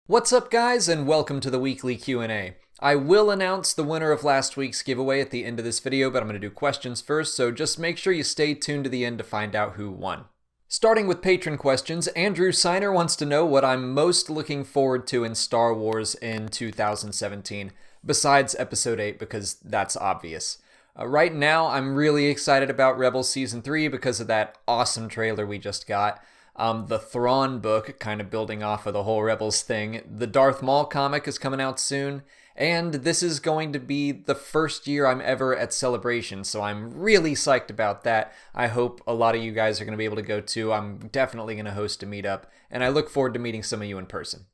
What's up, guys, and welcome to the weekly Q&A. I will announce the winner of last week's giveaway at the end of this video, but I'm going to do questions first, so just make sure you stay tuned to the end to find out who won. Starting with patron questions, Andrew Signer wants to know what I'm most looking forward to in Star Wars in 2017, besides Episode 8, because that's obvious. Right now, I'm really excited about Rebels Season 3 because of that awesome trailer we just got. The Thrawn book, kind of building off of the whole Rebels thing. The Darth Maul comic is coming out soon. And this is going to be the first year I'm ever at Celebration, so I'm really psyched about that. I hope a lot of you guys are going to be able to go too. I'm definitely going to host a meetup, and I look forward to meeting some of you in person.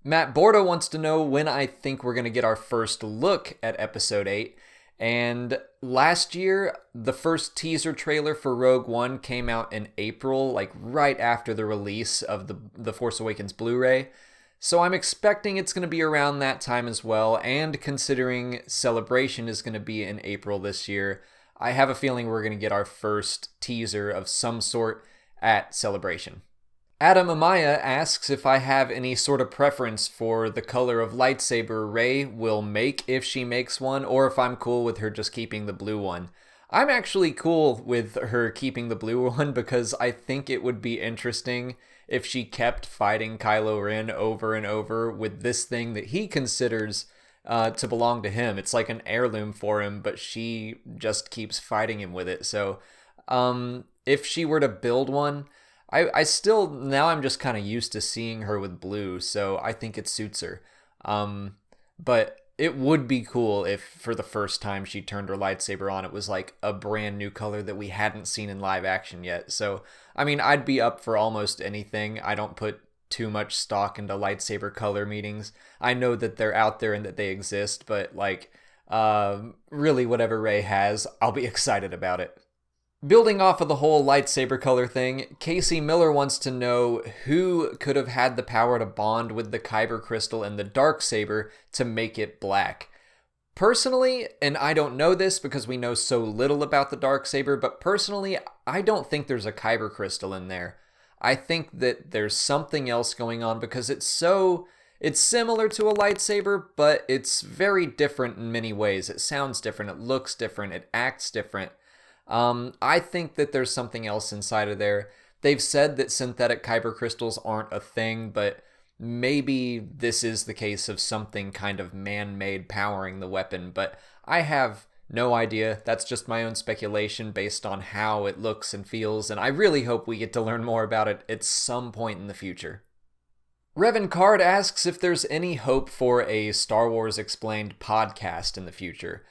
Matt Borda wants to know when I think we're going to get our first look at Episode 8. And last year, the first teaser trailer for Rogue One came out in April, like right after the release of the Force Awakens Blu-ray. So I'm expecting it's going to be around that time as well, and considering Celebration is going to be in April this year, I have a feeling we're going to get our first teaser of some sort at Celebration. Adam Amaya asks if I have any sort of preference for the color of lightsaber Rey will make if she makes one, or if I'm cool with her just keeping the blue one. I'm actually cool with her keeping the blue one because I think it would be interesting if she kept fighting Kylo Ren over and over with this thing that he considers to belong to him. It's like an heirloom for him, but she just keeps fighting him with it. So if she were to build one, I still, now I'm just kind of used to seeing her with blue, so I think it suits her. But it would be cool if for the first time she turned her lightsaber on, it was like a brand new color that we hadn't seen in live action yet. So, I mean, I'd be up for almost anything. I don't put too much stock into lightsaber color meetings. I know that they're out there and that they exist, but like, really whatever Rey has, I'll be excited about it. Building off of the whole lightsaber color thing, Casey Miller wants to know who could have had the power to bond with the Kyber crystal and the darksaber to make it black. Personally, and I don't know this because we know so little about the darksaber, but personally, I don't think there's a Kyber crystal in there. I think that there's something else going on because it's similar to a lightsaber, but it's very different in many ways. It sounds different, it looks different, it acts different. I think that there's something else inside of there. They've said that synthetic kyber crystals aren't a thing, but maybe this is the case of something kind of man-made powering the weapon, but I have no idea. That's just my own speculation based on how it looks and feels, and I really hope we get to learn more about it at some point in the future. Revan Card asks if there's any hope for a Star Wars Explained podcast in the future.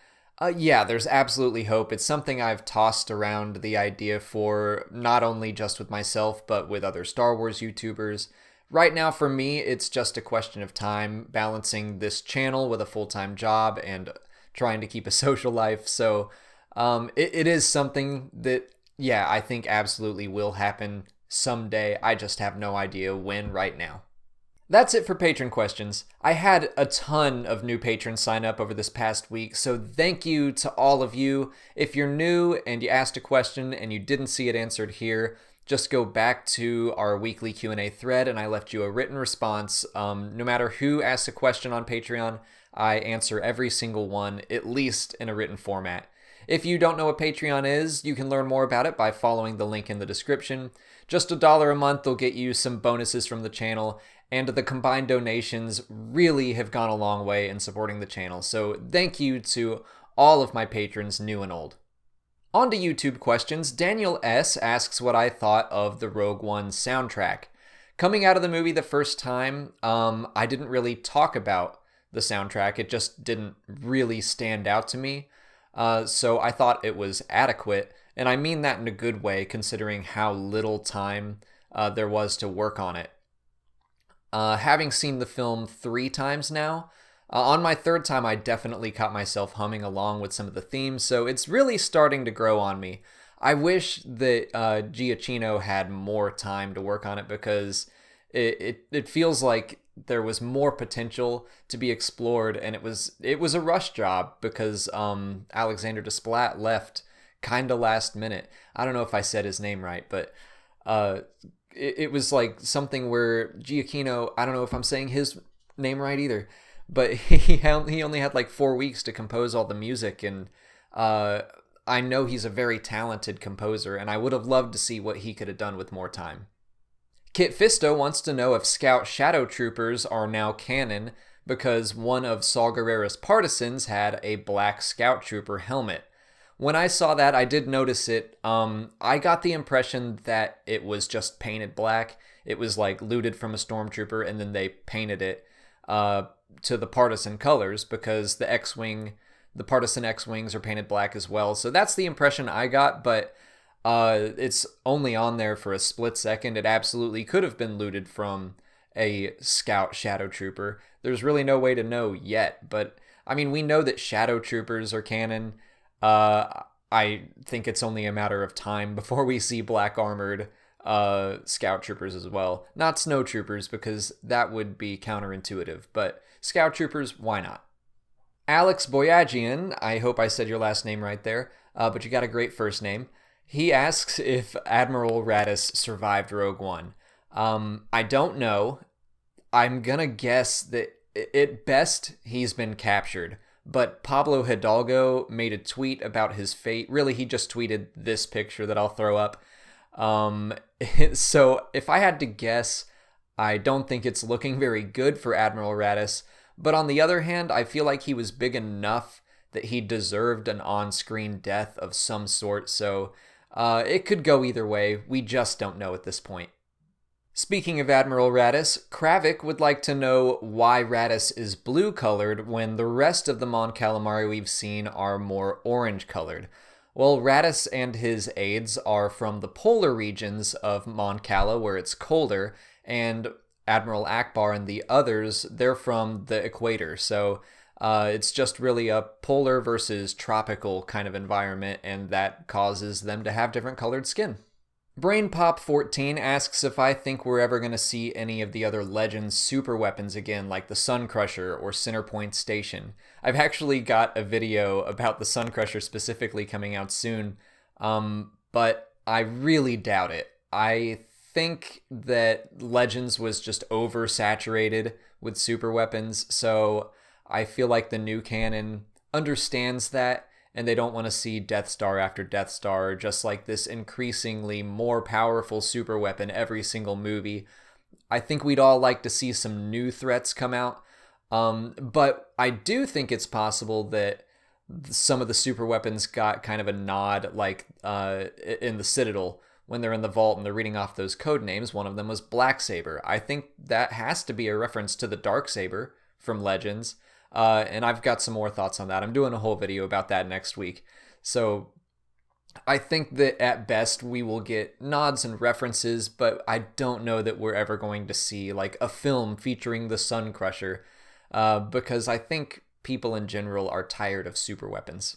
Yeah, there's absolutely hope. It's something I've tossed around the idea for, not only just with myself, but with other Star Wars YouTubers. Right now, for me, it's just a question of time, balancing this channel with a full-time job and trying to keep a social life. So it is something that, yeah, I think absolutely will happen someday. I just have no idea when right now. That's it for patron questions. I had a ton of new patrons sign up over this past week, so thank you to all of you. If you're new and you asked a question and you didn't see it answered here, just go back to our weekly Q&A thread and I left you a written response. No matter who asks a question on Patreon, I answer every single one, at least in a written format. If you don't know what Patreon is, you can learn more about it by following the link in the description. Just $1 a month will get you some bonuses from the channel, and the combined donations really have gone a long way in supporting the channel, so thank you to all of my patrons, new and old. On to YouTube questions. Daniel S. asks what I thought of the Rogue One soundtrack. Coming out of the movie the first time, I didn't really talk about the soundtrack. It just didn't really stand out to me, so I thought it was adequate, and I mean that in a good way considering how little time there was to work on it. Having seen the film 3 times now, on my 3rd time I definitely caught myself humming along with some of the themes, so it's really starting to grow on me. I wish that Giacchino had more time to work on it because it feels like there was more potential to be explored, and it was a rush job because Alexander Desplat left kind of last minute. I don't know if I said his name right, but it was like something where Giacchino, I don't know if I'm saying his name right either. But he only had like 4 weeks to compose all the music, and I know he's a very talented composer, and I would have loved to see what he could have done with more time. Kit Fisto wants to know if Scout Shadow Troopers are now canon because one of Saw Gerrera's partisans had a black Scout Trooper helmet. When I saw that, I did notice it. I got the impression that it was just painted black. It was like looted from a stormtrooper, and then they painted it to the partisan colors because the partisan X-Wings are painted black as well. So that's the impression I got, but it's only on there for a split second. It absolutely could have been looted from a Scout Shadow Trooper. There's really no way to know yet, but I mean, we know that Shadow Troopers are canon. I think it's only a matter of time before we see black armored Scout Troopers as well. Not Snow Troopers, because that would be counterintuitive, but Scout Troopers, why not? Alex Boyagian, I hope I said your last name right there, but you got a great first name. He asks if Admiral Raddus survived Rogue One. I don't know. I'm gonna guess that at best he's been captured, but Pablo Hidalgo made a tweet about his fate. Really, he just tweeted this picture that I'll throw up. So if I had to guess, I don't think it's looking very good for Admiral Raddus. But on the other hand, I feel like he was big enough that he deserved an on-screen death of some sort. So it could go either way. We just don't know at this point. Speaking of Admiral Raddus, Kravik would like to know why Raddus is blue-colored when the rest of the Mon Calamari we've seen are more orange-colored. Well, Raddus and his aides are from the polar regions of Mon Cala, where it's colder, and Admiral Akbar and the others, they're from the equator. So it's just really a polar versus tropical kind of environment, and that causes them to have different colored skin. BrainPop14 asks if I think we're ever going to see any of the other Legends super weapons again, like the Sun Crusher or Centerpoint Station. I've actually got a video about the Sun Crusher specifically coming out soon, but I really doubt it. I think that Legends was just oversaturated with super weapons, so I feel like the new canon understands that, and they don't want to see Death Star after Death Star, just like this increasingly more powerful super weapon every single movie. I think we'd all like to see some new threats come out, but I do think it's possible that some of the super weapons got kind of a nod, like in the Citadel, when they're in the vault and they're reading off those code names. One of them was Blacksaber. I think that has to be a reference to the Darksaber from Legends. And I've got some more thoughts on that. I'm doing a whole video about that next week. So I think that at best we will get nods and references, but I don't know that we're ever going to see like a film featuring the Sun Crusher, because I think people in general are tired of super weapons.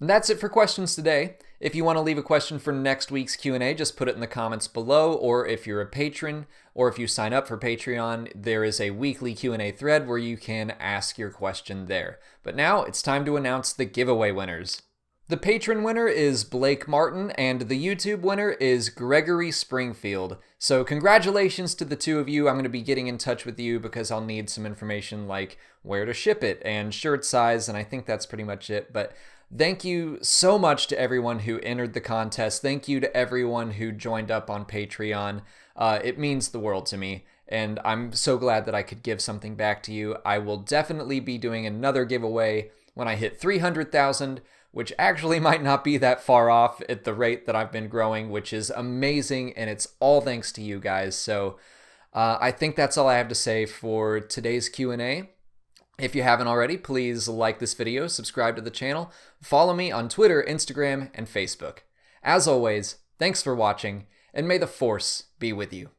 And that's it for questions today. If you want to leave a question for next week's Q&A, just put it in the comments below, or if you're a patron, or if you sign up for Patreon, there is a weekly Q&A thread where you can ask your question there. But now it's time to announce the giveaway winners. The patron winner is Blake Martin, and the YouTube winner is Gregory Springfield. So congratulations to the two of you. I'm going to be getting in touch with you because I'll need some information like where to ship it and shirt size, and I think that's pretty much it. But thank you so much to everyone who entered the contest. Thank you to everyone who joined up on Patreon. It means the world to me, and I'm so glad that I could give something back to you. I will definitely be doing another giveaway when I hit 300,000, which actually might not be that far off at the rate that I've been growing, which is amazing, and it's all thanks to you guys. So I think that's all I have to say for today's Q&A. If you haven't already, please like this video, subscribe to the channel, follow me on Twitter, Instagram, and Facebook. As always, thanks for watching, and may the Force be with you.